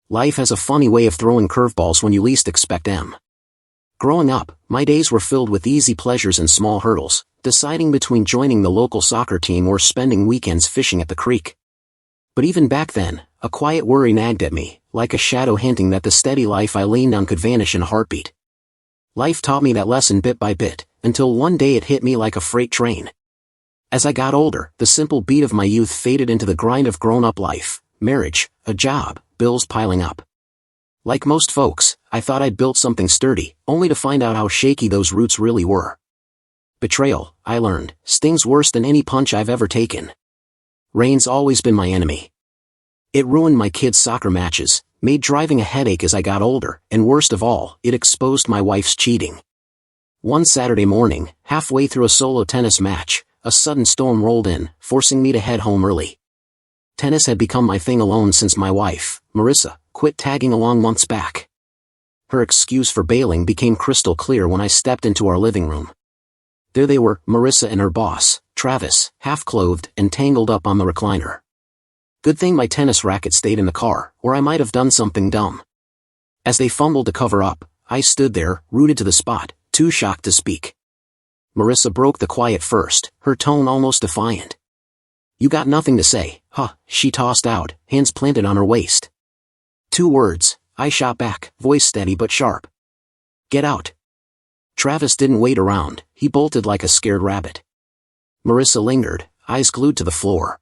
Life has a funny way of throwing curveballs when you least expect them. Growing up, my days were filled with easy pleasures and small hurdles, deciding between joining the local soccer team or spending weekends fishing at the creek. But even back then, a quiet worry nagged at me, like a shadow hinting that the steady life I leaned on could vanish in a heartbeat. Life taught me that lesson bit by bit, until one day it hit me like a freight train. As I got older, the simple beat of my youth faded into the grind of grown-up life, marriage, a job, bills piling up. Like most folks, I thought I'd built something sturdy, only to find out how shaky those roots really were. Betrayal, I learned, stings worse than any punch I've ever taken. Rain's always been my enemy. It ruined my kids' soccer matches, made driving a headache as I got older, and worst of all, it exposed my wife's cheating. One Saturday morning, halfway through a solo tennis match, a sudden storm rolled in, forcing me to head home early. Tennis had become my thing alone since my wife, Marissa, quit tagging along months back. Her excuse for bailing became crystal clear when I stepped into our living room. There they were, Marissa and her boss, Travis, half-clothed and tangled up on the recliner. Good thing my tennis racket stayed in the car, or I might have done something dumb. As they fumbled to cover up, I stood there, rooted to the spot, too shocked to speak. Marissa broke the quiet first, her tone almost defiant. "You got nothing to say, huh?" she tossed out, hands planted on her waist. 2 words, I shot back, voice steady but sharp. "Get out." Travis didn't wait around, he bolted like a scared rabbit. Marissa lingered, eyes glued to the floor.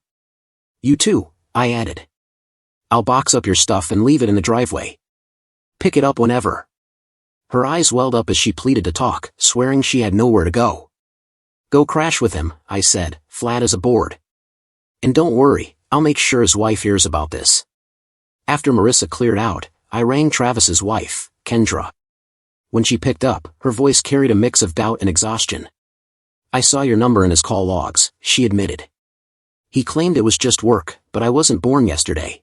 "You too," I added. "I'll box up your stuff and leave it in the driveway. Pick it up whenever." Her eyes welled up as she pleaded to talk, swearing she had nowhere to go. "Go crash with him," I said, flat as a board. "And don't worry, I'll make sure his wife hears about this." After Marissa cleared out, I rang Travis's wife, Kendra. When she picked up, her voice carried a mix of doubt and exhaustion. "I saw your number in his call logs," she admitted. "He claimed it was just work, but I wasn't born yesterday.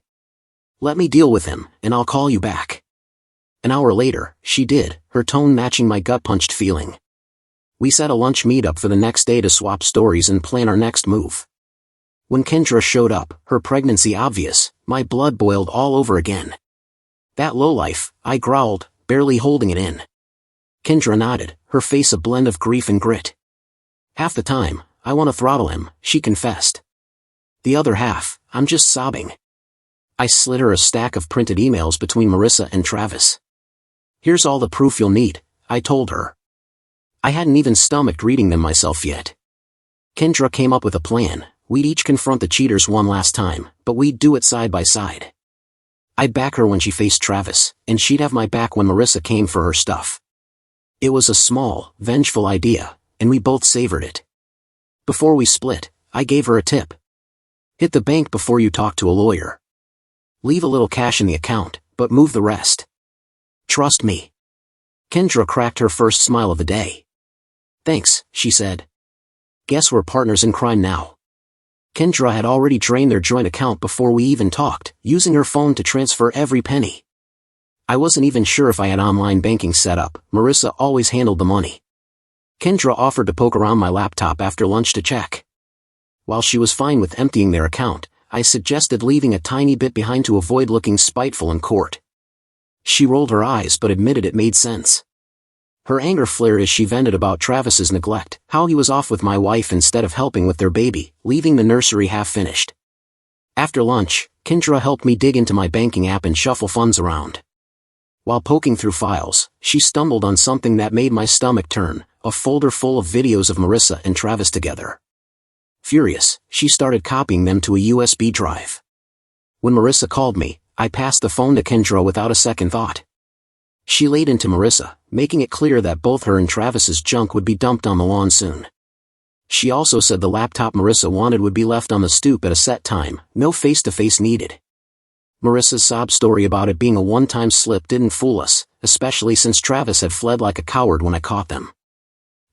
Let me deal with him, and I'll call you back." An hour later, she did, her tone matching my gut-punched feeling. We set a lunch meetup for the next day to swap stories and plan our next move. When Kendra showed up, her pregnancy obvious, my blood boiled all over again. "That lowlife," I growled, barely holding it in. Kendra nodded, her face a blend of grief and grit. "Half the time, I want to throttle him," she confessed. "The other half, I'm just sobbing." I slid her a stack of printed emails between Marissa and Travis. "Here's all the proof you'll need," I told her. I hadn't even stomached reading them myself yet. Kendra came up with a plan. We'd each confront the cheaters one last time, but we'd do it side by side. I'd back her when she faced Travis, and she'd have my back when Marissa came for her stuff. It was a small, vengeful idea, and we both savored it. Before we split, I gave her a tip. Hit the bank before you talk to a lawyer. Leave a little cash in the account, but move the rest. Trust me. Kendra cracked her first smile of the day. "Thanks," she said. "Guess we're partners in crime now." Kendra had already drained their joint account before we even talked, using her phone to transfer every penny. I wasn't even sure if I had online banking set up. Marissa always handled the money. Kendra offered to poke around my laptop after lunch to check. While she was fine with emptying their account, I suggested leaving a tiny bit behind to avoid looking spiteful in court. She rolled her eyes but admitted it made sense. Her anger flared as she vented about Travis's neglect, how he was off with my wife instead of helping with their baby, leaving the nursery half-finished. After lunch, Kendra helped me dig into my banking app and shuffle funds around. While poking through files, she stumbled on something that made my stomach turn, a folder full of videos of Marissa and Travis together. Furious, she started copying them to a USB drive. When Marissa called me, I passed the phone to Kendra without a second thought. She laid into Marissa, making it clear that both her and Travis's junk would be dumped on the lawn soon. She also said the laptop Marissa wanted would be left on the stoop at a set time, no face-to-face needed. Marissa's sob story about it being a one-time slip didn't fool us, especially since Travis had fled like a coward when I caught them.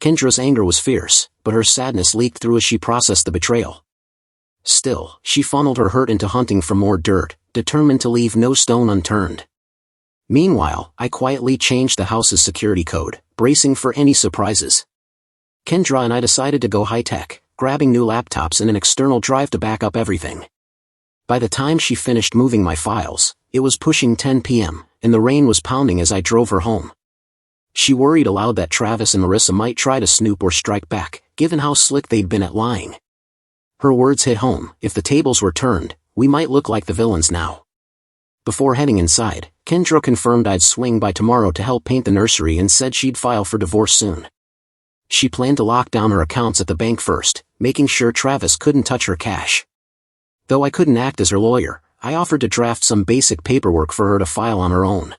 Kendra's anger was fierce, but her sadness leaked through as she processed the betrayal. Still, she funneled her hurt into hunting for more dirt, determined to leave no stone unturned. Meanwhile, I quietly changed the house's security code, bracing for any surprises. Kendra and I decided to go high-tech, grabbing new laptops and an external drive to back up everything. By the time she finished moving my files, it was pushing 10 p.m., and the rain was pounding as I drove her home. She worried aloud that Travis and Marissa might try to snoop or strike back, given how slick they'd been at lying. Her words hit home. If the tables were turned, we might look like the villains now. Before heading inside, Kendra confirmed I'd swing by tomorrow to help paint the nursery and said she'd file for divorce soon. She planned to lock down her accounts at the bank first, making sure Travis couldn't touch her cash. Though I couldn't act as her lawyer, I offered to draft some basic paperwork for her to file on her own.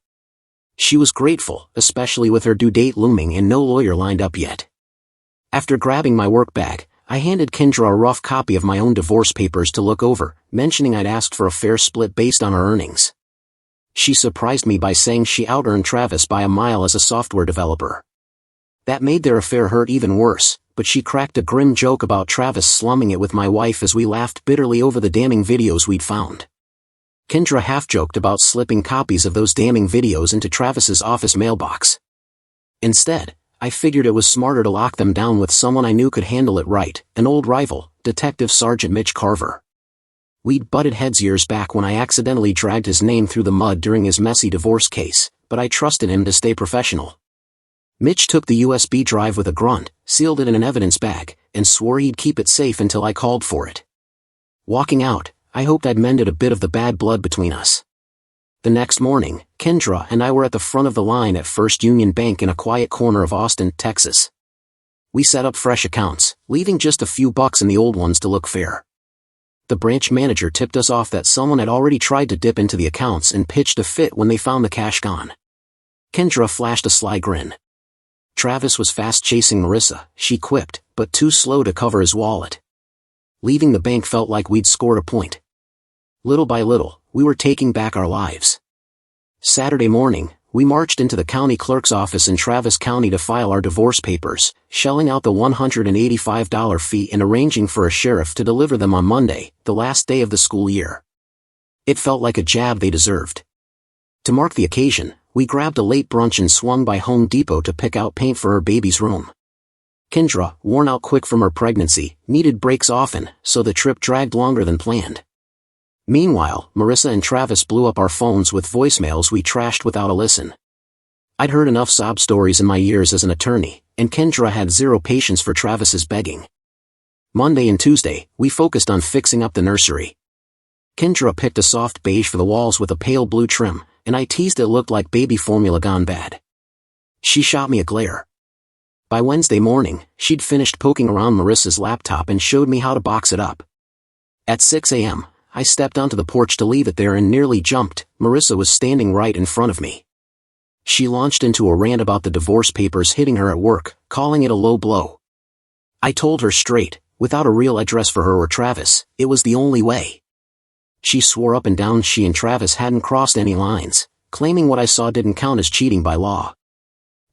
She was grateful, especially with her due date looming and no lawyer lined up yet. After grabbing my work bag, I handed Kendra a rough copy of my own divorce papers to look over, mentioning I'd asked for a fair split based on our earnings. She surprised me by saying she out-earned Travis by a mile as a software developer. That made their affair hurt even worse, but she cracked a grim joke about Travis slumming it with my wife as we laughed bitterly over the damning videos we'd found. Kendra half-joked about slipping copies of those damning videos into Travis's office mailbox. Instead, I figured it was smarter to lock them down with someone I knew could handle it right, an old rival, Detective Sergeant Mitch Carver. We'd butted heads years back when I accidentally dragged his name through the mud during his messy divorce case, but I trusted him to stay professional. Mitch took the USB drive with a grunt, sealed it in an evidence bag, and swore he'd keep it safe until I called for it. Walking out, I hoped I'd mended a bit of the bad blood between us. The next morning, Kendra and I were at the front of the line at First Union Bank in a quiet corner of Austin, Texas. We set up fresh accounts, leaving just a few bucks in the old ones to look fair. The branch manager tipped us off that someone had already tried to dip into the accounts and pitched a fit when they found the cash gone. Kendra flashed a sly grin. Travis was fast chasing Marissa, she quipped, but too slow to cover his wallet. Leaving the bank felt like we'd scored a point. Little by little, we were taking back our lives. Saturday morning, we marched into the county clerk's office in Travis County to file our divorce papers, shelling out the $185 fee and arranging for a sheriff to deliver them on Monday, the last day of the school year. It felt like a jab they deserved. To mark the occasion, we grabbed a late brunch and swung by Home Depot to pick out paint for her baby's room. Kendra, worn out quick from her pregnancy, needed breaks often, so the trip dragged longer than planned. Meanwhile, Marissa and Travis blew up our phones with voicemails we trashed without a listen. I'd heard enough sob stories in my years as an attorney, and Kendra had zero patience for Travis's begging. Monday and Tuesday, we focused on fixing up the nursery. Kendra picked a soft beige for the walls with a pale blue trim, and I teased it looked like baby formula gone bad. She shot me a glare. By Wednesday morning, she'd finished poking around Marissa's laptop and showed me how to box it up. At 6 a.m., I stepped onto the porch to leave it there and nearly jumped. Marissa was standing right in front of me. She launched into a rant about the divorce papers hitting her at work, calling it a low blow. I told her straight, without a real address for her or Travis, it was the only way. She swore up and down she and Travis hadn't crossed any lines, claiming what I saw didn't count as cheating by law.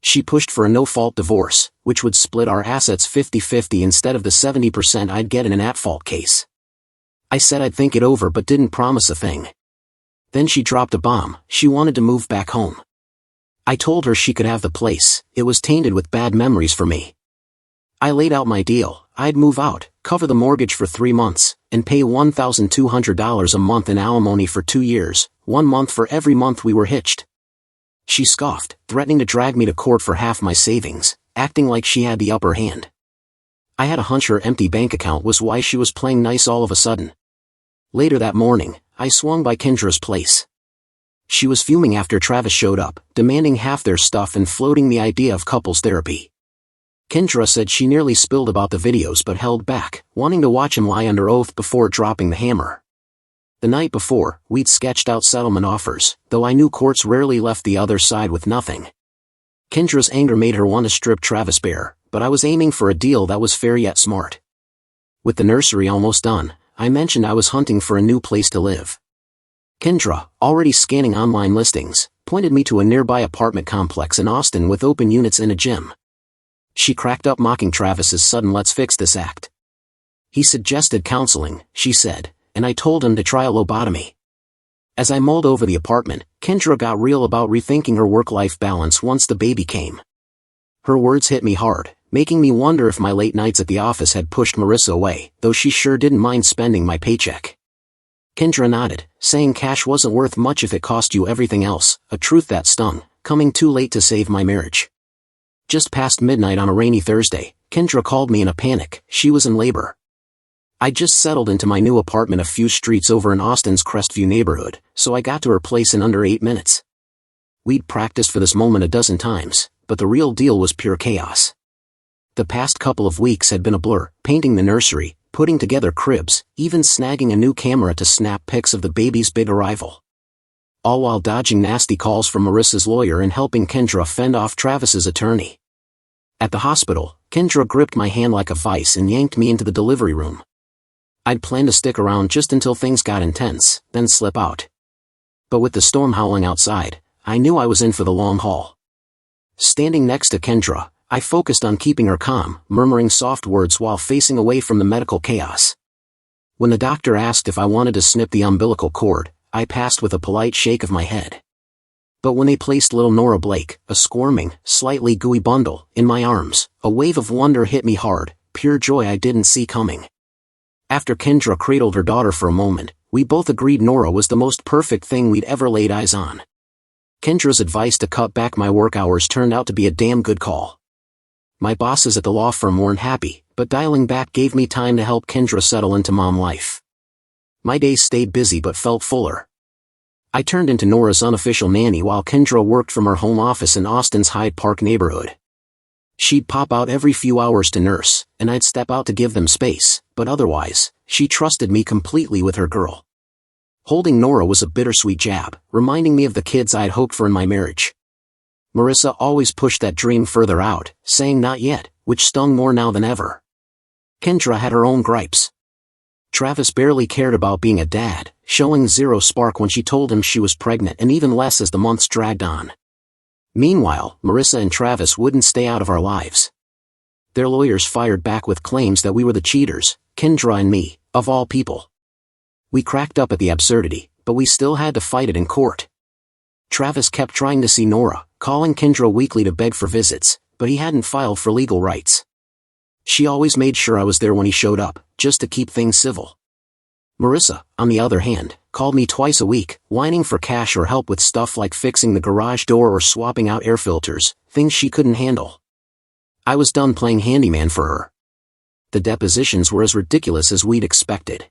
She pushed for a no-fault divorce, which would split our assets 50-50 instead of the 70% I'd get in an at-fault case. I said I'd think it over but didn't promise a thing. Then she dropped a bomb. She wanted to move back home. I told her she could have the place, it was tainted with bad memories for me. I laid out my deal. I'd move out, cover the mortgage for 3 months, and pay $1,200 a month in alimony for 2 years, 1 month for every month we were hitched. She scoffed, threatening to drag me to court for half my savings, acting like she had the upper hand. I had a hunch her empty bank account was why she was playing nice all of a sudden. Later that morning, I swung by Kendra's place. She was fuming after Travis showed up, demanding half their stuff and floating the idea of couples therapy. Kendra said she nearly spilled about the videos but held back, wanting to watch him lie under oath before dropping the hammer. The night before, we'd sketched out settlement offers, though I knew courts rarely left the other side with nothing. Kendra's anger made her want to strip Travis bare, but I was aiming for a deal that was fair yet smart. With the nursery almost done, I mentioned I was hunting for a new place to live. Kendra, already scanning online listings, pointed me to a nearby apartment complex in Austin with open units and a gym. She cracked up mocking Travis's sudden "let's fix this" act. He suggested counseling, she said, and I told him to try a lobotomy. As I mulled over the apartment, Kendra got real about rethinking her work-life balance once the baby came. Her words hit me hard, making me wonder if my late nights at the office had pushed Marissa away, though she sure didn't mind spending my paycheck. Kendra nodded, saying cash wasn't worth much if it cost you everything else, a truth that stung, coming too late to save my marriage. Just past midnight on a rainy Thursday, Kendra called me in a panic. She was in labor. I just settled into my new apartment a few streets over in Austin's Crestview neighborhood, so I got to her place in under 8 minutes. We'd practiced for this moment a dozen times, but the real deal was pure chaos. The past couple of weeks had been a blur, painting the nursery, putting together cribs, even snagging a new camera to snap pics of the baby's big arrival. All while dodging nasty calls from Marissa's lawyer and helping Kendra fend off Travis's attorney. At the hospital, Kendra gripped my hand like a vice and yanked me into the delivery room. I'd planned to stick around just until things got intense, then slip out. But with the storm howling outside, I knew I was in for the long haul. Standing next to Kendra, I focused on keeping her calm, murmuring soft words while facing away from the medical chaos. When the doctor asked if I wanted to snip the umbilical cord, I passed with a polite shake of my head. But when they placed little Nora Blake, a squirming, slightly gooey bundle, in my arms, a wave of wonder hit me hard, pure joy I didn't see coming. After Kendra cradled her daughter for a moment, we both agreed Nora was the most perfect thing we'd ever laid eyes on. Kendra's advice to cut back my work hours turned out to be a damn good call. My bosses at the law firm weren't happy, but dialing back gave me time to help Kendra settle into mom life. My days stayed busy but felt fuller. I turned into Nora's unofficial nanny while Kendra worked from her home office in Austin's Hyde Park neighborhood. She'd pop out every few hours to nurse, and I'd step out to give them space, but otherwise, she trusted me completely with her girl. Holding Nora was a bittersweet jab, reminding me of the kids I'd hoped for in my marriage. Marissa always pushed that dream further out, saying not yet, which stung more now than ever. Kendra had her own gripes. Travis barely cared about being a dad, showing zero spark when she told him she was pregnant and even less as the months dragged on. Meanwhile, Marissa and Travis wouldn't stay out of our lives. Their lawyers fired back with claims that we were the cheaters, Kendra and me, of all people. We cracked up at the absurdity, but we still had to fight it in court. Travis kept trying to see Nora, calling Kendra weekly to beg for visits, but he hadn't filed for legal rights. She always made sure I was there when he showed up, just to keep things civil. Marissa, on the other hand, called me twice a week, whining for cash or help with stuff like fixing the garage door or swapping out air filters, things she couldn't handle. I was done playing handyman for her. The depositions were as ridiculous as we'd expected.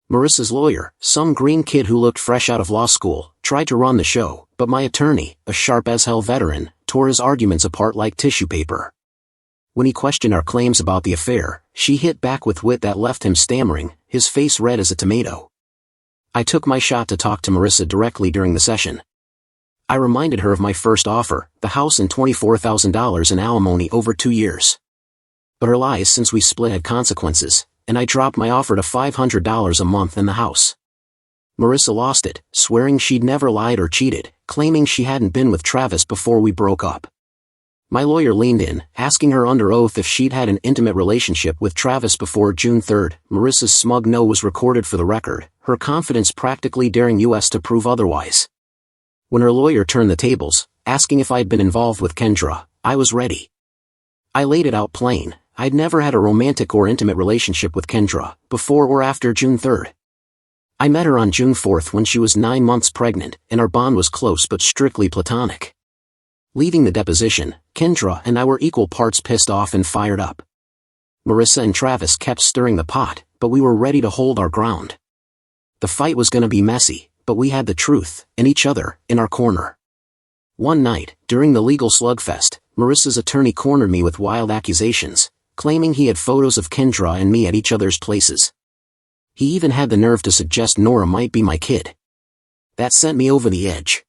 Marissa's lawyer, some green kid who looked fresh out of law school, tried to run the show, but my attorney, a sharp-as-hell veteran, tore his arguments apart like tissue paper. When he questioned our claims about the affair, she hit back with wit that left him stammering, his face red as a tomato. I took my shot to talk to Marissa directly during the session. I reminded her of my first offer, the house and $24,000 in alimony over 2 years. But her lies since we split had consequences, and I dropped my offer to $500 a month and the house. Marissa lost it, swearing she'd never lied or cheated, claiming she hadn't been with Travis before we broke up. My lawyer leaned in, asking her under oath if she'd had an intimate relationship with Travis before June 3rd. Marissa's smug no was recorded for the record, her confidence practically daring us to prove otherwise. When her lawyer turned the tables, asking if I'd been involved with Kendra, I was ready. I laid it out plain. I'd never had a romantic or intimate relationship with Kendra, before or after June 3rd. I met her on June 4th when she was 9 months pregnant, and our bond was close but strictly platonic. Leaving the deposition, Kendra and I were equal parts pissed off and fired up. Marissa and Travis kept stirring the pot, but we were ready to hold our ground. The fight was gonna be messy, but we had the truth, and each other, in our corner. One night, during the legal slugfest, Marissa's attorney cornered me with wild accusations, claiming he had photos of Kendra and me at each other's places. He even had the nerve to suggest Nora might be my kid. That sent me over the edge.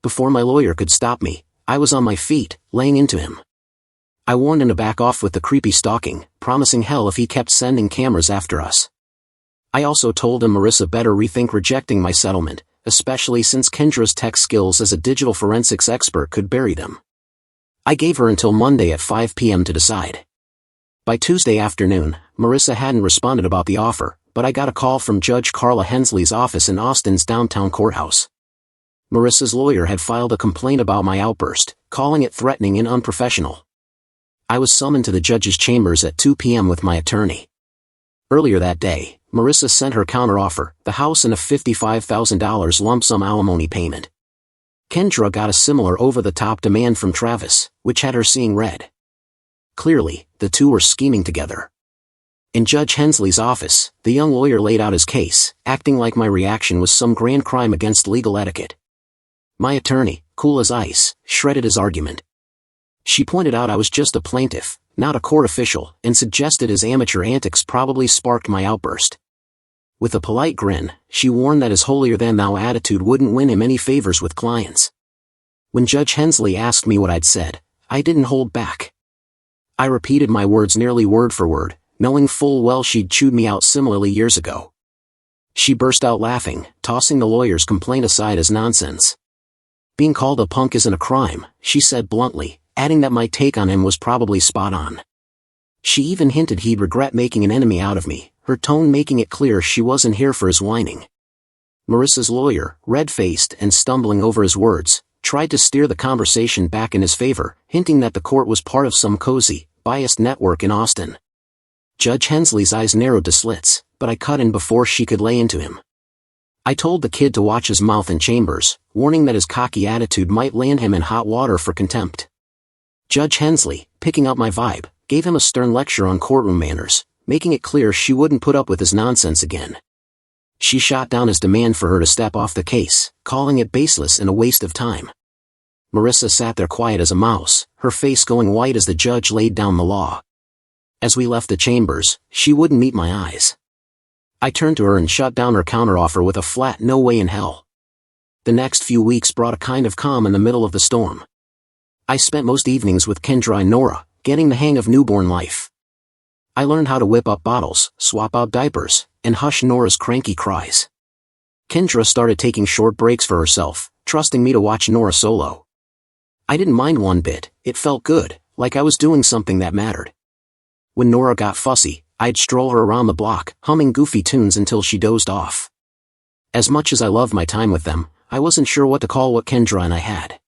Before my lawyer could stop me, I was on my feet, laying into him. I warned him to back off with the creepy stalking, promising hell if he kept sending cameras after us. I also told him Marissa better rethink rejecting my settlement, especially since Kendra's tech skills as a digital forensics expert could bury them. I gave her until Monday at 5 p.m. to decide. By Tuesday afternoon, Marissa hadn't responded about the offer, but I got a call from Judge Carla Hensley's office in Austin's downtown courthouse. Marissa's lawyer had filed a complaint about my outburst, calling it threatening and unprofessional. I was summoned to the judge's chambers at 2 p.m. with my attorney. Earlier that day, Marissa sent her counteroffer, the house and a $55,000 lump sum alimony payment. Kendra got a similar over-the-top demand from Travis, which had her seeing red. Clearly, the two were scheming together. In Judge Hensley's office, the young lawyer laid out his case, acting like my reaction was some grand crime against legal etiquette. My attorney, cool as ice, shredded his argument. She pointed out I was just a plaintiff, not a court official, and suggested his amateur antics probably sparked my outburst. With a polite grin, she warned that his holier-than-thou attitude wouldn't win him any favors with clients. When Judge Hensley asked me what I'd said, I didn't hold back. I repeated my words nearly word for word, knowing full well she'd chewed me out similarly years ago. She burst out laughing, tossing the lawyer's complaint aside as nonsense. Being called a punk isn't a crime, she said bluntly, adding that my take on him was probably spot on. She even hinted he'd regret making an enemy out of me, her tone making it clear she wasn't here for his whining. Marissa's lawyer, red-faced and stumbling over his words, tried to steer the conversation back in his favor, hinting that the court was part of some cozy, biased network in Austin. Judge Hensley's eyes narrowed to slits, but I cut in before she could lay into him. I told the kid to watch his mouth in chambers, warning that his cocky attitude might land him in hot water for contempt. Judge Hensley, picking up my vibe, gave him a stern lecture on courtroom manners, making it clear she wouldn't put up with his nonsense again. She shot down his demand for her to step off the case, calling it baseless and a waste of time. Marissa sat there quiet as a mouse, her face going white as the judge laid down the law. As we left the chambers, she wouldn't meet my eyes. I turned to her and shut down her counteroffer with a flat no way in hell. The next few weeks brought a kind of calm in the middle of the storm. I spent most evenings with Kendra and Nora, getting the hang of newborn life. I learned how to whip up bottles, swap out diapers, and hush Nora's cranky cries. Kendra started taking short breaks for herself, trusting me to watch Nora solo. I didn't mind one bit, it felt good, like I was doing something that mattered. When Nora got fussy, I'd stroll her around the block, humming goofy tunes until she dozed off. As much as I loved my time with them, I wasn't sure what to call what Kendra and I had.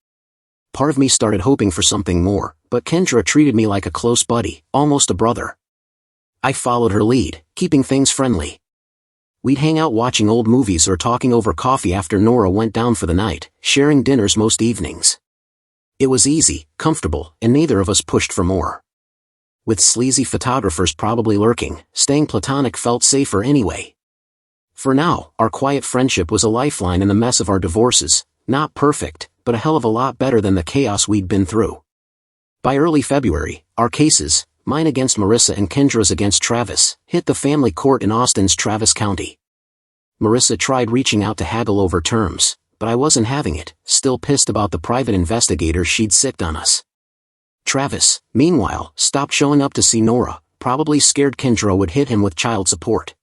Part of me started hoping for something more, but Kendra treated me like a close buddy, almost a brother. I followed her lead, keeping things friendly. We'd hang out watching old movies or talking over coffee after Nora went down for the night, sharing dinners most evenings. It was easy, comfortable, and neither of us pushed for more. With sleazy photographers probably lurking, staying platonic felt safer anyway. For now, our quiet friendship was a lifeline in the mess of our divorces, not perfect, but a hell of a lot better than the chaos we'd been through. By early February, our cases, mine against Marissa and Kendra's against Travis, hit the family court in Austin's Travis County. Marissa tried reaching out to haggle over terms, but I wasn't having it, still pissed about the private investigator she'd sicked on us. Travis, meanwhile, stopped showing up to see Nora, probably scared Kendra would hit him with child support.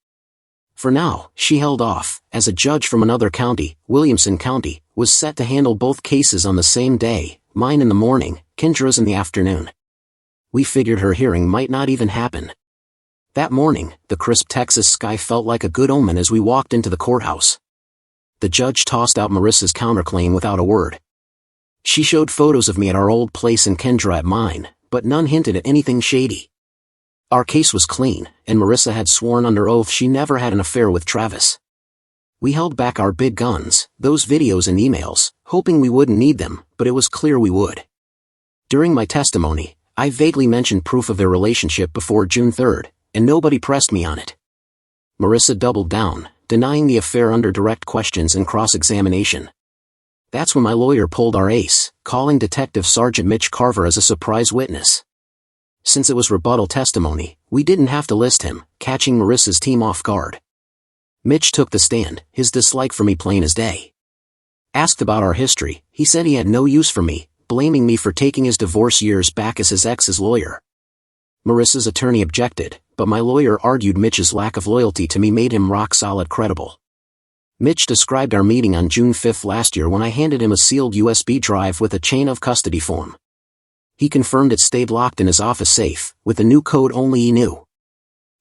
For now, she held off, as a judge from another county, Williamson County, was set to handle both cases on the same day, mine in the morning, Kendra's in the afternoon. We figured her hearing might not even happen. That morning, the crisp Texas sky felt like a good omen as we walked into the courthouse. The judge tossed out Marissa's counterclaim without a word. She showed photos of me at our old place and Kendra at mine, but none hinted at anything shady. Our case was clean, and Marissa had sworn under oath she never had an affair with Travis. We held back our big guns, those videos and emails, hoping we wouldn't need them, but it was clear we would. During my testimony, I vaguely mentioned proof of their relationship before June 3rd, and nobody pressed me on it. Marissa doubled down, denying the affair under direct questions and cross-examination. That's when my lawyer pulled our ace, calling Detective Sergeant Mitch Carver as a surprise witness. Since it was rebuttal testimony, we didn't have to list him, catching Marissa's team off guard. Mitch took the stand, his dislike for me plain as day. Asked about our history, he said he had no use for me, blaming me for taking his divorce years back as his ex's lawyer. Marissa's attorney objected, but my lawyer argued Mitch's lack of loyalty to me made him rock-solid credible. Mitch described our meeting on June 5 last year when I handed him a sealed USB drive with a chain of custody form. He confirmed it stayed locked in his office safe, with a new code only he knew.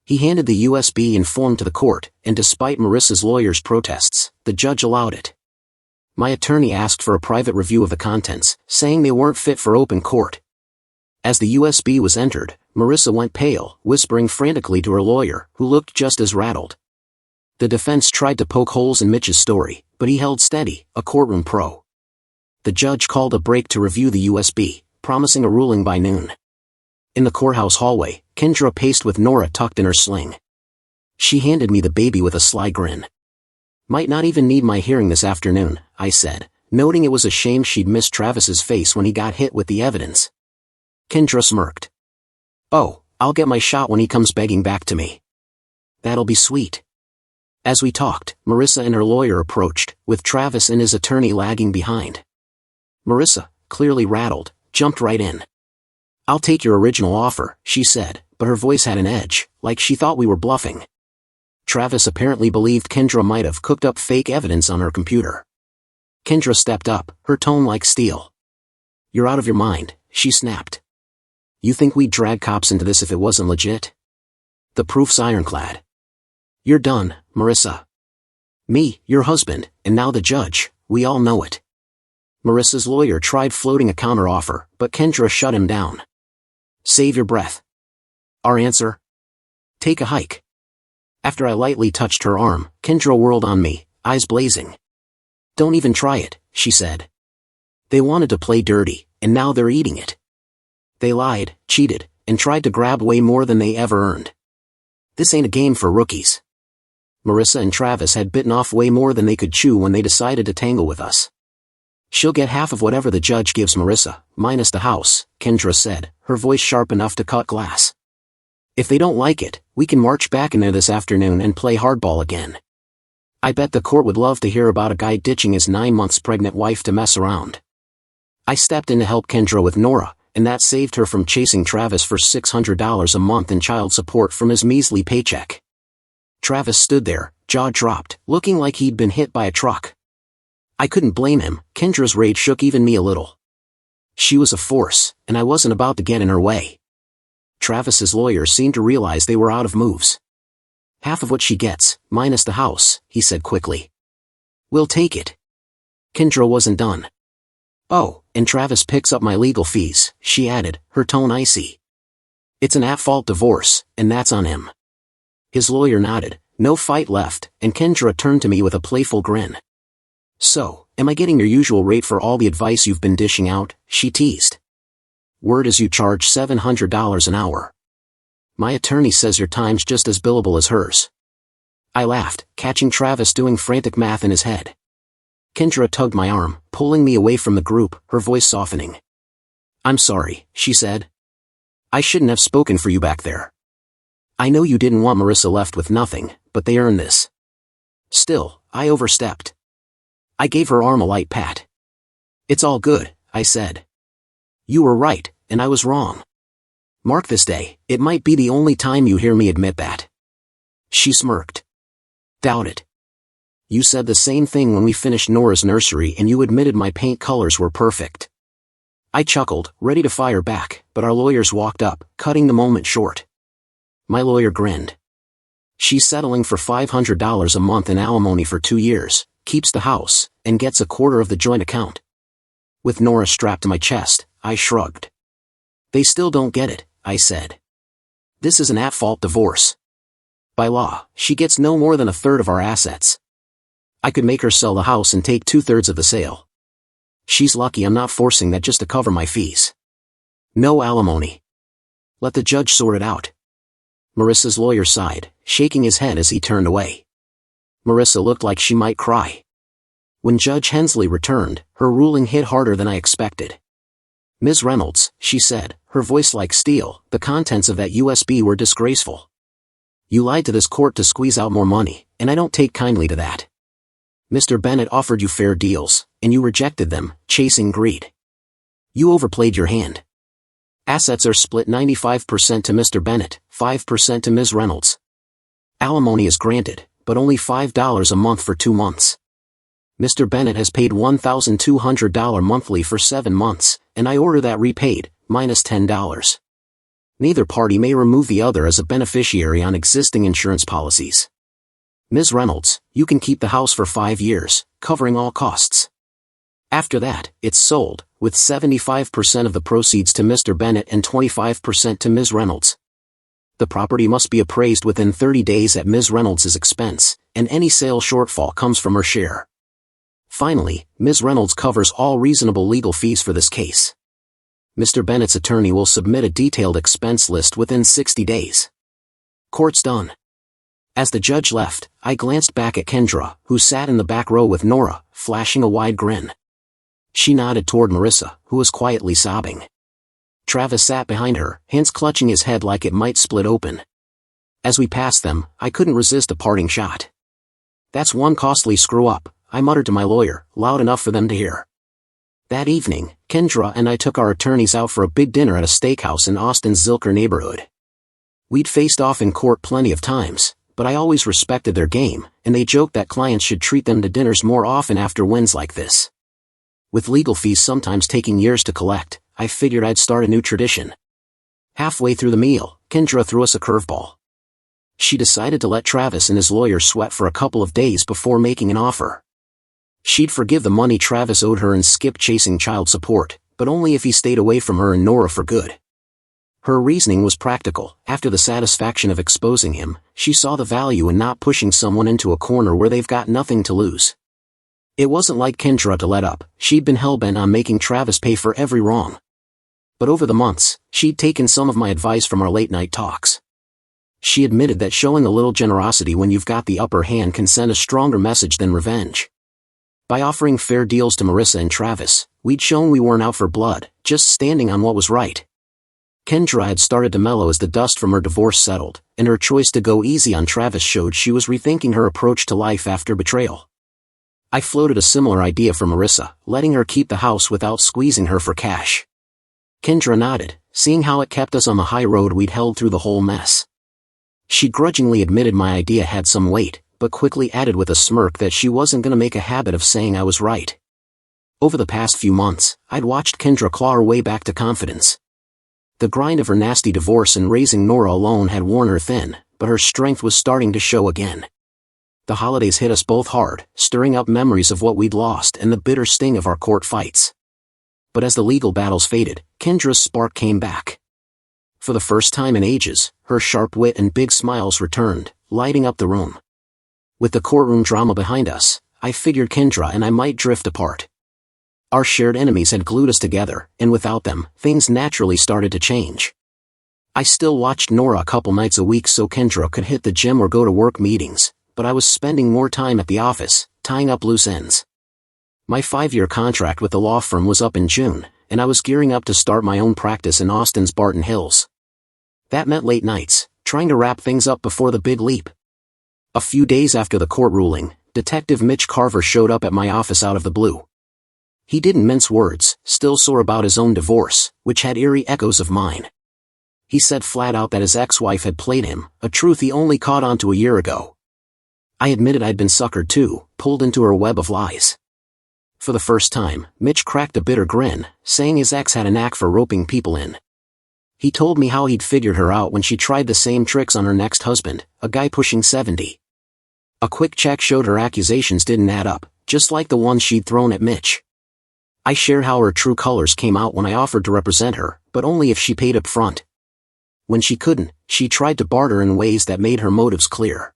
He handed the USB and form to the court, and despite Marissa's lawyer's protests, the judge allowed it. My attorney asked for a private review of the contents, saying they weren't fit for open court. As the USB was entered, Marissa went pale, whispering frantically to her lawyer, who looked just as rattled. The defense tried to poke holes in Mitch's story, but he held steady, a courtroom pro. The judge called a break to review the USB, promising a ruling by noon. In the courthouse hallway, Kendra paced with Nora tucked in her sling. She handed me the baby with a sly grin. "Might not even need my hearing this afternoon," I said, noting it was a shame she'd missed Travis's face when he got hit with the evidence. Kendra smirked. "Oh, I'll get my shot when he comes begging back to me." "That'll be sweet." As we talked, Marissa and her lawyer approached, with Travis and his attorney lagging behind. Marissa, clearly rattled, jumped right in. "I'll take your original offer," she said, but her voice had an edge, like she thought we were bluffing. Travis apparently believed Kendra might have cooked up fake evidence on her computer. Kendra stepped up, her tone like steel. "You're out of your mind," she snapped. "You think we'd drag cops into this if it wasn't legit? The proof's ironclad. You're done, Marissa. Me, your husband, and now the judge, we all know it." Marissa's lawyer tried floating a counteroffer, but Kendra shut him down. "Save your breath. Our answer? Take a hike." After I lightly touched her arm, Kendra whirled on me, eyes blazing. "Don't even try it," she said. "They wanted to play dirty, and now they're eating it. They lied, cheated, and tried to grab way more than they ever earned. This ain't a game for rookies." Marissa and Travis had bitten off way more than they could chew when they decided to tangle with us. "She'll get half of whatever the judge gives Marissa, minus the house," Kendra said, her voice sharp enough to cut glass. "If they don't like it, we can march back in there this afternoon and play hardball again. I bet the court would love to hear about a guy ditching his 9 months pregnant wife to mess around." I stepped in to help Kendra with Nora, and that saved her from chasing Travis for $600 a month in child support from his measly paycheck. Travis stood there, jaw dropped, looking like he'd been hit by a truck. I couldn't blame him. Kendra's rage shook even me a little. She was a force, and I wasn't about to get in her way. Travis's lawyer seemed to realize they were out of moves. "Half of what she gets, minus the house," he said quickly. "We'll take it." Kendra wasn't done. "Oh, and Travis picks up my legal fees," she added, her tone icy. "It's an at-fault divorce, and that's on him." His lawyer nodded, no fight left, and Kendra turned to me with a playful grin. "So, am I getting your usual rate for all the advice you've been dishing out?" she teased. "Word is you charge $700 an hour. My attorney says your time's just as billable as hers." I laughed, catching Travis doing frantic math in his head. Kendra tugged my arm, pulling me away from the group, her voice softening. "I'm sorry," she said. "I shouldn't have spoken for you back there. I know you didn't want Marissa left with nothing, but they earned this." Still, I overstepped. I gave her arm a light pat. "It's all good," I said. "You were right, and I was wrong. Mark this day, it might be the only time you hear me admit that." She smirked. "Doubt it. You said the same thing when we finished Nora's nursery and you admitted my paint colors were perfect." I chuckled, ready to fire back, but our lawyers walked up, cutting the moment short. My lawyer grinned. "She's settling for $500 a month in alimony for 2 years, keeps the house, and gets a quarter of the joint account." With Nora strapped to my chest, I shrugged. "They still don't get it," I said. "This is an at-fault divorce. By law, she gets no more than a third of our assets. I could make her sell the house and take 2/3 of the sale. She's lucky I'm not forcing that just to cover my fees. No alimony. Let the judge sort it out." Marissa's lawyer sighed, shaking his head as he turned away. Marissa looked like she might cry. When Judge Hensley returned, her ruling hit harder than I expected. "Ms. Reynolds," she said, her voice like steel, "the contents of that USB were disgraceful. You lied to this court to squeeze out more money, and I don't take kindly to that. Mr. Bennett offered you fair deals, and you rejected them, chasing greed. You overplayed your hand. Assets are split 95% to Mr. Bennett, 5% to Ms. Reynolds. Alimony is granted, but only $5 a month for 2 months. Mr. Bennett has paid $1,200 monthly for 7 months, and I order that repaid, minus $10. Neither party may remove the other as a beneficiary on existing insurance policies. Ms. Reynolds, you can keep the house for 5 years, covering all costs. After that, it's sold, with 75% of the proceeds to Mr. Bennett and 25% to Ms. Reynolds. The property must be appraised within 30 days at Ms. Reynolds' expense, and any sale shortfall comes from her share. Finally, Ms. Reynolds covers all reasonable legal fees for this case. Mr. Bennett's attorney will submit a detailed expense list within 60 days. Court's done. As the judge left, I glanced back at Kendra, who sat in the back row with Nora, flashing a wide grin. She nodded toward Marissa, who was quietly sobbing. Travis sat behind her, hands clutching his head like it might split open. As we passed them, I couldn't resist a parting shot. "That's one costly screw-up," I muttered to my lawyer, loud enough for them to hear. That evening, Kendra and I took our attorneys out for a big dinner at a steakhouse in Austin's Zilker neighborhood. We'd faced off in court plenty of times, but I always respected their game, and they joked that clients should treat them to dinners more often after wins like this. With legal fees sometimes taking years to collect, I figured I'd start a new tradition. Halfway through the meal, Kendra threw us a curveball. She decided to let Travis and his lawyer sweat for a couple of days before making an offer. She'd forgive the money Travis owed her and skip chasing child support, but only if he stayed away from her and Nora for good. Her reasoning was practical. After the satisfaction of exposing him, she saw the value in not pushing someone into a corner where they've got nothing to lose. It wasn't like Kendra to let up. She'd been hell-bent on making Travis pay for every wrong. But over the months, she'd taken some of my advice from our late-night talks. She admitted that showing a little generosity when you've got the upper hand can send a stronger message than revenge. By offering fair deals to Marissa and Travis, we'd shown we weren't out for blood, just standing on what was right. Kendra had started to mellow as the dust from her divorce settled, and her choice to go easy on Travis showed she was rethinking her approach to life after betrayal. I floated a similar idea for Marissa, letting her keep the house without squeezing her for cash. Kendra nodded, seeing how it kept us on the high road we'd held through the whole mess. She grudgingly admitted my idea had some weight, but quickly added with a smirk that she wasn't going to make a habit of saying I was right. Over the past few months, I'd watched Kendra claw her way back to confidence. The grind of her nasty divorce and raising Nora alone had worn her thin, but her strength was starting to show again. The holidays hit us both hard, stirring up memories of what we'd lost and the bitter sting of our court fights. But as the legal battles faded, Kendra's spark came back. For the first time in ages, her sharp wit and big smiles returned, lighting up the room. With the courtroom drama behind us, I figured Kendra and I might drift apart. Our shared enemies had glued us together, and without them, things naturally started to change. I still watched Nora a couple nights a week so Kendra could hit the gym or go to work meetings, but I was spending more time at the office, tying up loose ends. My 5-year contract with the law firm was up in June, and I was gearing up to start my own practice in Austin's Barton Hills. That meant late nights, trying to wrap things up before the big leap. A few days after the court ruling, Detective Mitch Carver showed up at my office out of the blue. He didn't mince words, still sore about his own divorce, which had eerie echoes of mine. He said flat out that his ex-wife had played him, a truth he only caught on to a year ago. I admitted I'd been suckered too, pulled into her web of lies. For the first time, Mitch cracked a bitter grin, saying his ex had a knack for roping people in. He told me how he'd figured her out when she tried the same tricks on her next husband, a guy pushing 70. A quick check showed her accusations didn't add up, just like the ones she'd thrown at Mitch. I shared how her true colors came out when I offered to represent her, but only if she paid up front. When she couldn't, she tried to barter in ways that made her motives clear.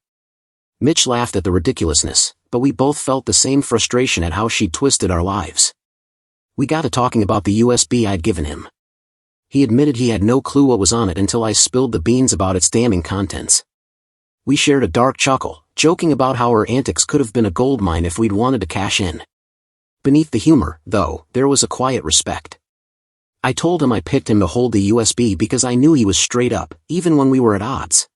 Mitch laughed at the ridiculousness, but we both felt the same frustration at how she'd twisted our lives. We got to talking about the USB I'd given him. He admitted he had no clue what was on it until I spilled the beans about its damning contents. We shared a dark chuckle, joking about how her antics could have been a goldmine if we'd wanted to cash in. Beneath the humor, though, there was a quiet respect. I told him I picked him to hold the USB because I knew he was straight up, even when we were at odds.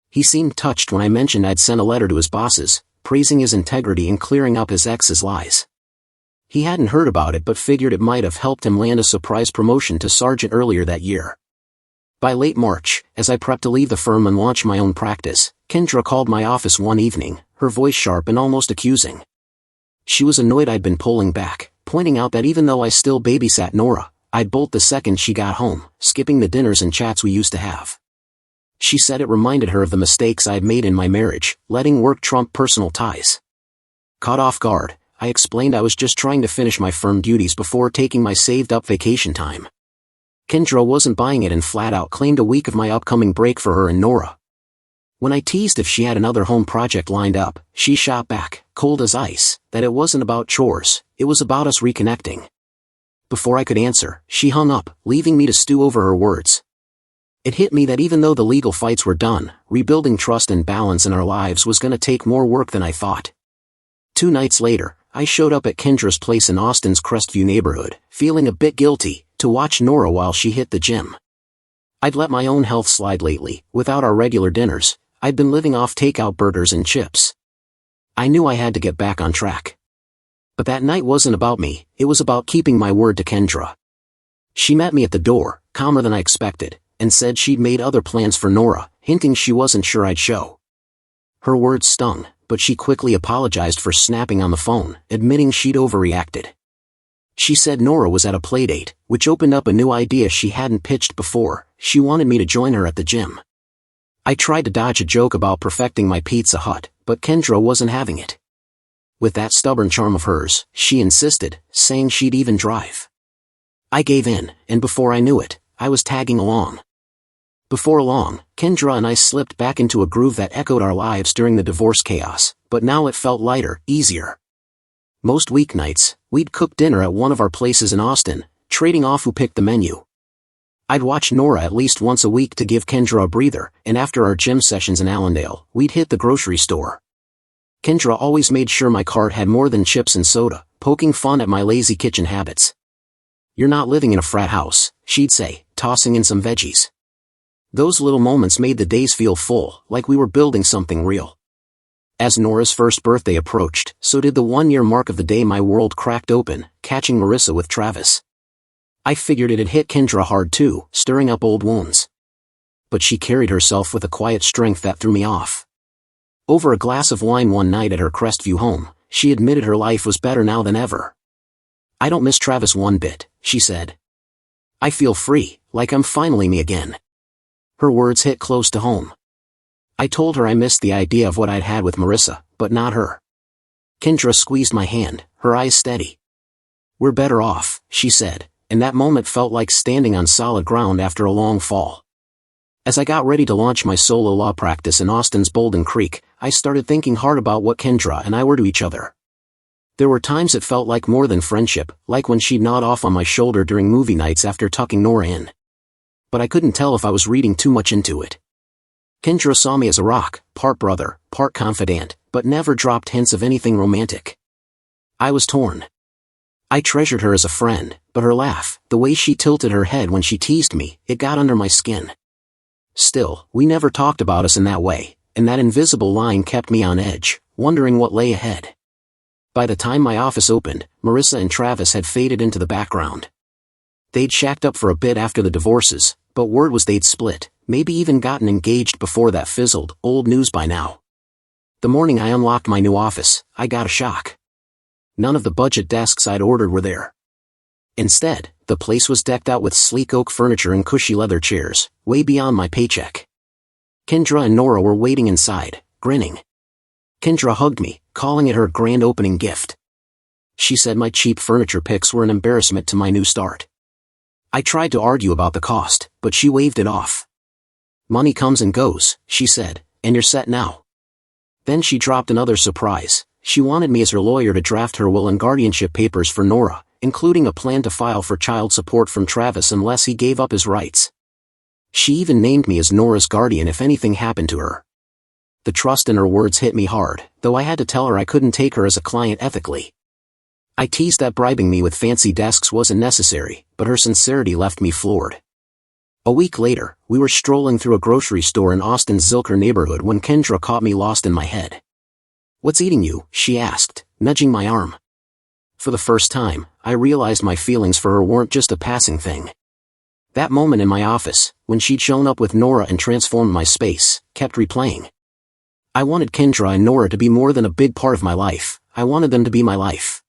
He seemed touched when I mentioned I'd sent a letter to his bosses, praising his integrity and clearing up his ex's lies. He hadn't heard about it but figured it might have helped him land a surprise promotion to sergeant earlier that year. By late March, as I prepped to leave the firm and launch my own practice, Kendra called my office one evening, her voice sharp and almost accusing. She was annoyed I'd been pulling back, pointing out that even though I still babysat Nora, I'd bolt the second she got home, skipping the dinners and chats we used to have. She said it reminded her of the mistakes I'd made in my marriage, letting work trump personal ties. Caught off guard, I explained I was just trying to finish my firm duties before taking my saved-up vacation time. Kendra wasn't buying it and flat out claimed a week of my upcoming break for her and Nora. When I teased if she had another home project lined up, she shot back, cold as ice, that it wasn't about chores, it was about us reconnecting. Before I could answer, she hung up, leaving me to stew over her words. It hit me that even though the legal fights were done, rebuilding trust and balance in our lives was gonna take more work than I thought. 2 nights later, I showed up at Kendra's place in Austin's Crestview neighborhood, feeling a bit guilty, to watch Nora while she hit the gym. I'd let my own health slide lately. Without our regular dinners, I'd been living off takeout burgers and chips. I knew I had to get back on track. But that night wasn't about me, it was about keeping my word to Kendra. She met me at the door, calmer than I expected, and said she'd made other plans for Nora, hinting she wasn't sure I'd show. Her words stung, but she quickly apologized for snapping on the phone, admitting she'd overreacted. She said Nora was at a playdate, which opened up a new idea she hadn't pitched before. She wanted me to join her at the gym. I tried to dodge a joke about perfecting my Pizza Hut, but Kendra wasn't having it. With that stubborn charm of hers, she insisted, saying she'd even drive. I gave in, and before I knew it, I was tagging along. Before long, Kendra and I slipped back into a groove that echoed our lives during the divorce chaos, but now it felt lighter, easier. Most weeknights, we'd cook dinner at one of our places in Austin, trading off who picked the menu. I'd watch Nora at least once a week to give Kendra a breather, and after our gym sessions in Allendale, we'd hit the grocery store. Kendra always made sure my cart had more than chips and soda, poking fun at my lazy kitchen habits. "You're not living in a frat house," she'd say, tossing in some veggies. Those little moments made the days feel full, like we were building something real. As Nora's first birthday approached, so did the 1-year mark of the day my world cracked open, catching Marissa with Travis. I figured it'd hit Kendra hard too, stirring up old wounds. But she carried herself with a quiet strength that threw me off. Over a glass of wine one night at her Crestview home, she admitted her life was better now than ever. "I don't miss Travis one bit," she said. "I feel free, like I'm finally me again." Her words hit close to home. I told her I missed the idea of what I'd had with Marissa, but not her. Kendra squeezed my hand, her eyes steady. "We're better off," she said, and that moment felt like standing on solid ground after a long fall. As I got ready to launch my solo law practice in Austin's Bolden Creek, I started thinking hard about what Kendra and I were to each other. There were times it felt like more than friendship, like when she'd nod off on my shoulder during movie nights after tucking Nora in. But I couldn't tell if I was reading too much into it. Kendra saw me as a rock, part brother, part confidant, but never dropped hints of anything romantic. I was torn. I treasured her as a friend, but her laugh, the way she tilted her head when she teased me, it got under my skin. Still, we never talked about us in that way, and that invisible line kept me on edge, wondering what lay ahead. By the time my office opened, Marissa and Travis had faded into the background. They'd shacked up for a bit after the divorces, but word was they'd split, maybe even gotten engaged before that fizzled, old news by now. The morning I unlocked my new office, I got a shock. None of the budget desks I'd ordered were there. Instead, the place was decked out with sleek oak furniture and cushy leather chairs, way beyond my paycheck. Kendra and Nora were waiting inside, grinning. Kendra hugged me, calling it her grand opening gift. She said my cheap furniture picks were an embarrassment to my new start. I tried to argue about the cost, but she waved it off. "Money comes and goes," she said, "and you're set now." Then she dropped another surprise. She wanted me as her lawyer to draft her will and guardianship papers for Nora, including a plan to file for child support from Travis unless he gave up his rights. She even named me as Nora's guardian if anything happened to her. The trust in her words hit me hard, though I had to tell her I couldn't take her as a client ethically. I teased that bribing me with fancy desks wasn't necessary, but her sincerity left me floored. A week later, we were strolling through a grocery store in Austin's Zilker neighborhood when Kendra caught me lost in my head. "What's eating you?" she asked, nudging my arm. For the first time, I realized my feelings for her weren't just a passing thing. That moment in my office, when she'd shown up with Nora and transformed my space, kept replaying. I wanted Kendra and Nora to be more than a big part of my life, I wanted them to be my life.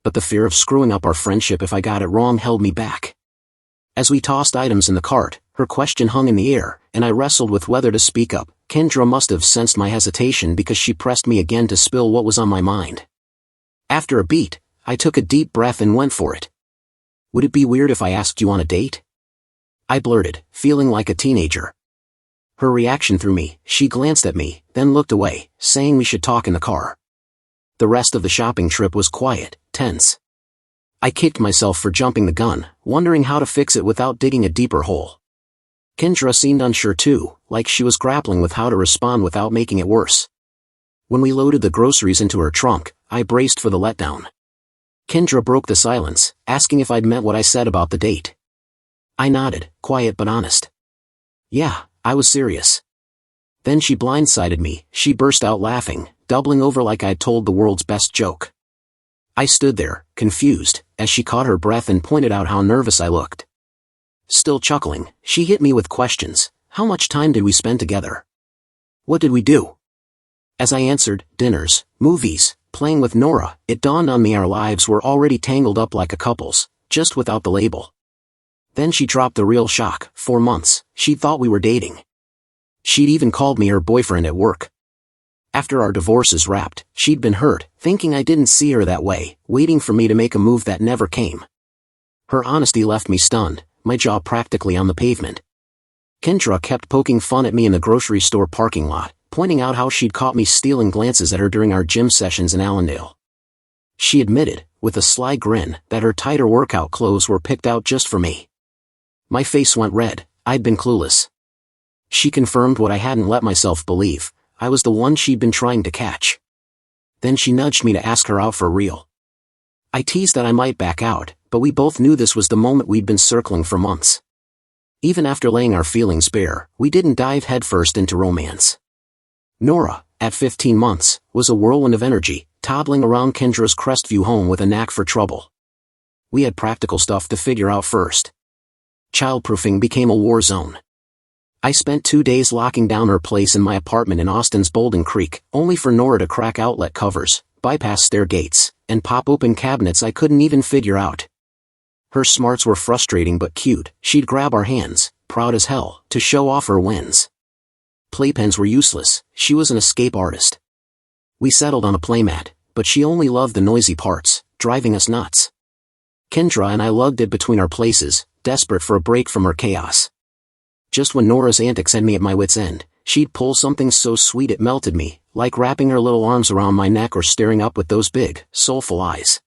But the fear of screwing up our friendship if I got it wrong held me back. As we tossed items in the cart, her question hung in the air, and I wrestled with whether to speak up. Kendra must have sensed my hesitation because she pressed me again to spill what was on my mind. After a beat, I took a deep breath and went for it. "Would it be weird if I asked you on a date?" I blurted, feeling like a teenager. Her reaction threw me. She glanced at me, then looked away, saying we should talk in the car. The rest of the shopping trip was quiet, tense. I kicked myself for jumping the gun, wondering how to fix it without digging a deeper hole. Kendra seemed unsure too, like she was grappling with how to respond without making it worse. When we loaded the groceries into her trunk, I braced for the letdown. Kendra broke the silence, asking if I'd meant what I said about the date. I nodded, quiet but honest. Yeah, I was serious. Then she blindsided me. She burst out laughing, doubling over like I'd told the world's best joke. I stood there, confused, as she caught her breath and pointed out how nervous I looked. Still chuckling, she hit me with questions. How much time did we spend together? What did we do? As I answered, dinners, movies, playing with Nora, it dawned on me our lives were already tangled up like a couple's, just without the label. Then she dropped the real shock. 4 months, she thought we were dating. She'd even called me her boyfriend at work. After our divorces wrapped, she'd been hurt, thinking I didn't see her that way, waiting for me to make a move that never came. Her honesty left me stunned, my jaw practically on the pavement. Kendra kept poking fun at me in the grocery store parking lot, pointing out how she'd caught me stealing glances at her during our gym sessions in Allendale. She admitted, with a sly grin, that her tighter workout clothes were picked out just for me. My face went red. I'd been clueless. She confirmed what I hadn't let myself believe. I was the one she'd been trying to catch. Then she nudged me to ask her out for real. I teased that I might back out, but we both knew this was the moment we'd been circling for months. Even after laying our feelings bare, we didn't dive headfirst into romance. Nora, at 15 months, was a whirlwind of energy, toddling around Kendra's Crestview home with a knack for trouble. We had practical stuff to figure out first. Childproofing became a war zone. I spent 2 days locking down her place in my apartment in Austin's Bolden Creek, only for Nora to crack outlet covers, bypass stair gates, and pop open cabinets I couldn't even figure out. Her smarts were frustrating but cute. She'd grab our hands, proud as hell, to show off her wins. Playpens were useless. She was an escape artist. We settled on a playmat, but she only loved the noisy parts, driving us nuts. Kendra and I lugged it between our places, desperate for a break from her chaos. Just when Nora's antics had me at my wit's end, she'd pull something so sweet it melted me, like wrapping her little arms around my neck or staring up with those big, soulful eyes.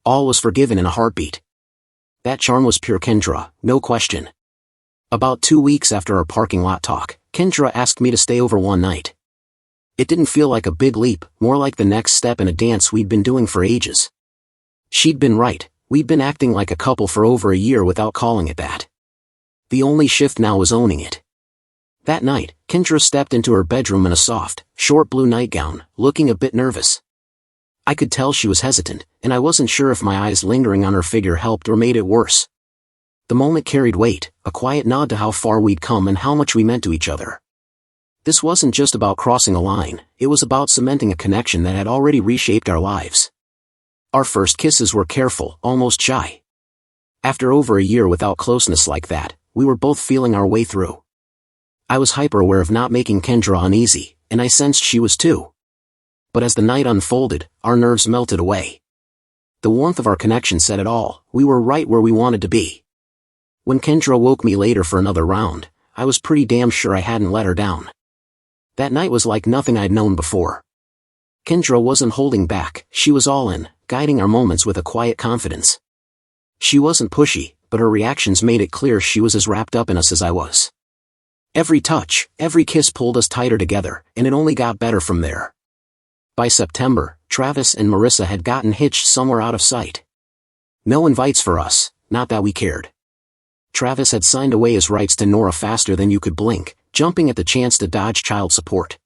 All was forgiven in a heartbeat. That charm was pure Kendra, no question. About 2 weeks after our parking lot talk, Kendra asked me to stay over one night. It didn't feel like a big leap, more like the next step in a dance we'd been doing for ages. She'd been right. We'd been acting like a couple for over a year without calling it that. The only shift now was owning it. That night, Kendra stepped into her bedroom in a soft, short blue nightgown, looking a bit nervous. I could tell she was hesitant, and I wasn't sure if my eyes lingering on her figure helped or made it worse. The moment carried weight, a quiet nod to how far we'd come and how much we meant to each other. This wasn't just about crossing a line, it was about cementing a connection that had already reshaped our lives. Our first kisses were careful, almost shy. After over a year without closeness like that, we were both feeling our way through. I was hyper-aware of not making Kendra uneasy, and I sensed she was too. But as the night unfolded, our nerves melted away. The warmth of our connection said it all. We were right where we wanted to be. When Kendra woke me later for another round, I was pretty damn sure I hadn't let her down. That night was like nothing I'd known before. Kendra wasn't holding back, she was all in, guiding our moments with a quiet confidence. She wasn't pushy, but her reactions made it clear she was as wrapped up in us as I was. Every touch, every kiss pulled us tighter together, and it only got better from there. By September, Travis and Marissa had gotten hitched somewhere out of sight. No invites for us, not that we cared. Travis had signed away his rights to Nora faster than you could blink, jumping at the chance to dodge child support.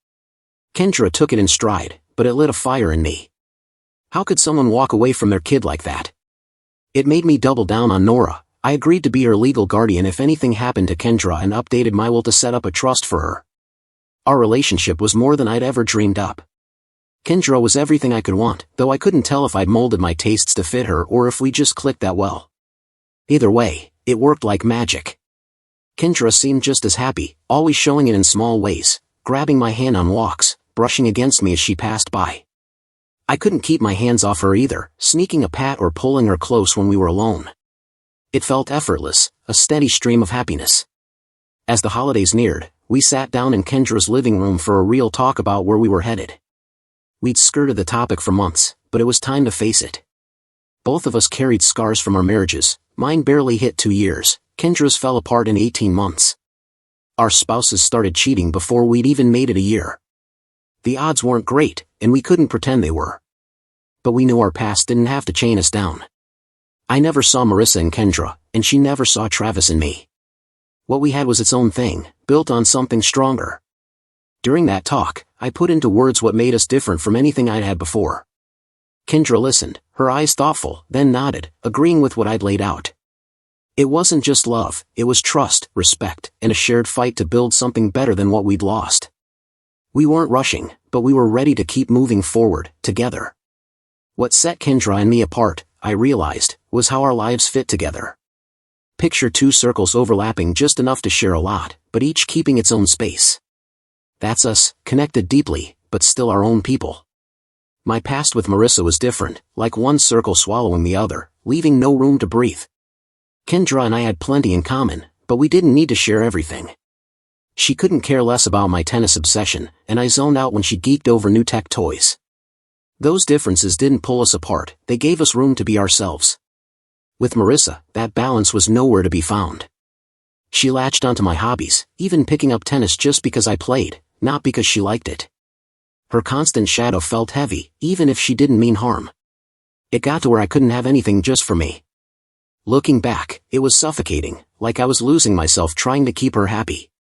Kendra took it in stride, but it lit a fire in me. How could someone walk away from their kid like that? It made me double down on Nora. I agreed to be her legal guardian if anything happened to Kendra and updated my will to set up a trust for her. Our relationship was more than I'd ever dreamed up. Kendra was everything I could want, though I couldn't tell if I'd molded my tastes to fit her or if we just clicked that well. Either way, it worked like magic. Kendra seemed just as happy, always showing it in small ways, grabbing my hand on walks, brushing against me as she passed by. I couldn't keep my hands off her either, sneaking a pat or pulling her close when we were alone. It felt effortless, a steady stream of happiness. As the holidays neared, we sat down in Kendra's living room for a real talk about where we were headed. We'd skirted the topic for months, but it was time to face it. Both of us carried scars from our marriages. Mine barely hit 2 years, Kendra's fell apart in 18 months. Our spouses started cheating before we'd even made it a year. The odds weren't great, and we couldn't pretend they were. But we knew our past didn't have to chain us down. I never saw Marissa in Kendra, and she never saw Travis in me. What we had was its own thing, built on something stronger. During that talk, I put into words what made us different from anything I'd had before. Kendra listened, her eyes thoughtful, then nodded, agreeing with what I'd laid out. It wasn't just love, it was trust, respect, and a shared fight to build something better than what we'd lost. We weren't rushing, but we were ready to keep moving forward, together. What set Kendra and me apart, I realized, was how our lives fit together. Picture 2 circles overlapping just enough to share a lot, but each keeping its own space. That's us, connected deeply, but still our own people. My past with Marissa was different, like one circle swallowing the other, leaving no room to breathe. Kendra and I had plenty in common, but we didn't need to share everything. She couldn't care less about my tennis obsession, and I zoned out when she geeked over new tech toys. Those differences didn't pull us apart, they gave us room to be ourselves. With Marissa, that balance was nowhere to be found. She latched onto my hobbies, even picking up tennis just because I played, not because she liked it. Her constant shadow felt heavy, even if she didn't mean harm. It got to where I couldn't have anything just for me. Looking back, it was suffocating, like I was losing myself trying to keep her happy.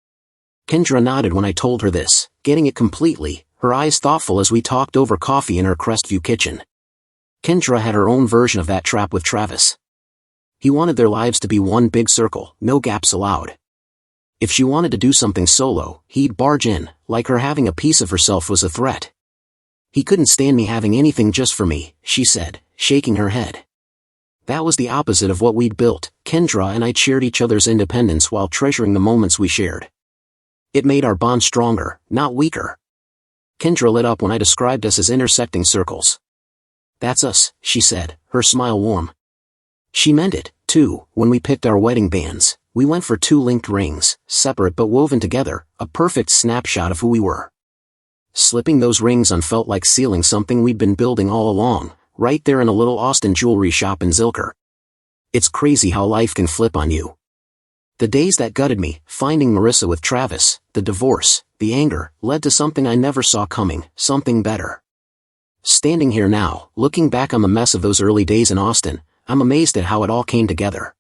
Kendra nodded when I told her this, getting it completely, her eyes thoughtful as we talked over coffee in her Crestview kitchen. Kendra had her own version of that trap with Travis. He wanted their lives to be one big circle, no gaps allowed. If she wanted to do something solo, he'd barge in, like her having a piece of herself was a threat. He couldn't stand me having anything just for me, she said, shaking her head. That was the opposite of what we'd built. Kendra and I cheered each other's independence while treasuring the moments we shared. It made our bond stronger, not weaker. Kendra lit up when I described us as intersecting circles. That's us, she said, her smile warm. She meant it, too. When we picked our wedding bands, we went for 2 linked rings, separate but woven together, a perfect snapshot of who we were. Slipping those rings on felt like sealing something we'd been building all along, right there in a little Austin jewelry shop in Zilker. It's crazy how life can flip on you. The days that gutted me, finding Marissa with Travis, the divorce, the anger, led to something I never saw coming, something better. Standing here now, looking back on the mess of those early days in Austin, I'm amazed at how it all came together.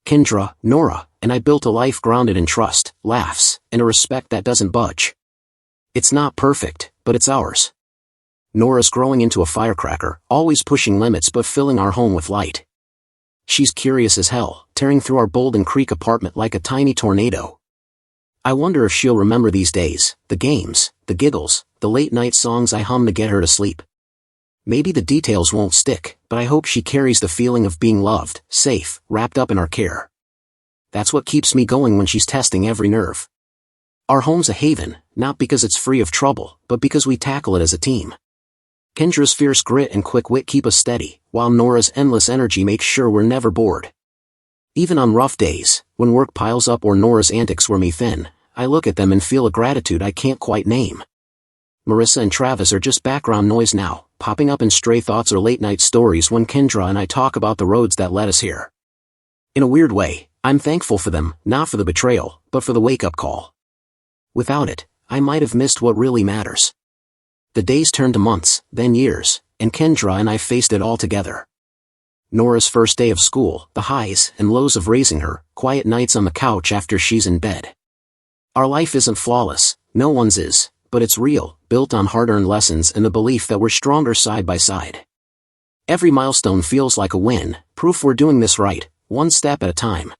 Kendra, Nora, and I built a life grounded in trust, laughs, and a respect that doesn't budge. It's not perfect, but it's ours. Nora's growing into a firecracker, always pushing limits but filling our home with light. She's curious as hell, tearing through our Bolden Creek apartment like a tiny tornado. I wonder if she'll remember these days, the games, the giggles, the late-night songs I hum to get her to sleep. Maybe the details won't stick, but I hope she carries the feeling of being loved, safe, wrapped up in our care. That's what keeps me going when she's testing every nerve. Our home's a haven, not because it's free of trouble, but because we tackle it as a team. Kendra's fierce grit and quick wit keep us steady, while Nora's endless energy makes sure we're never bored. Even on rough days, when work piles up or Nora's antics wear me thin, I look at them and feel a gratitude I can't quite name. Marissa and Travis are just background noise now, popping up in stray thoughts or late-night stories when Kendra and I talk about the roads that led us here. In a weird way, I'm thankful for them, not for the betrayal, but for the wake-up call. Without it, I might have missed what really matters. The days turned to months, then years, and Kendra and I faced it all together. Nora's first day of school, the highs and lows of raising her, quiet nights on the couch after she's in bed. Our life isn't flawless, no one's is, but it's real, built on hard-earned lessons and the belief that we're stronger side by side. Every milestone feels like a win, proof we're doing this right, one step at a time.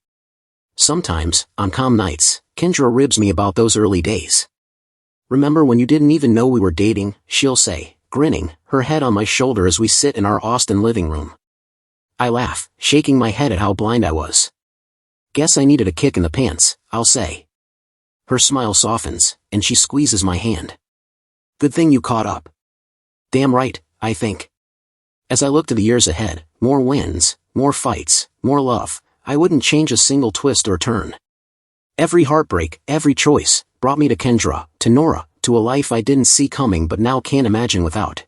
Sometimes, on calm nights, Kendra ribs me about those early days. Remember when you didn't even know we were dating, she'll say, grinning, her head on my shoulder as we sit in our Austin living room. I laugh, shaking my head at how blind I was. Guess I needed a kick in the pants, I'll say. Her smile softens, and she squeezes my hand. Good thing you caught up. Damn right, I think. As I look to the years ahead, more wins, more fights, more love, I wouldn't change a single twist or turn. Every heartbreak, every choice, brought me to Kendra, to Nora, to a life I didn't see coming but now can't imagine without.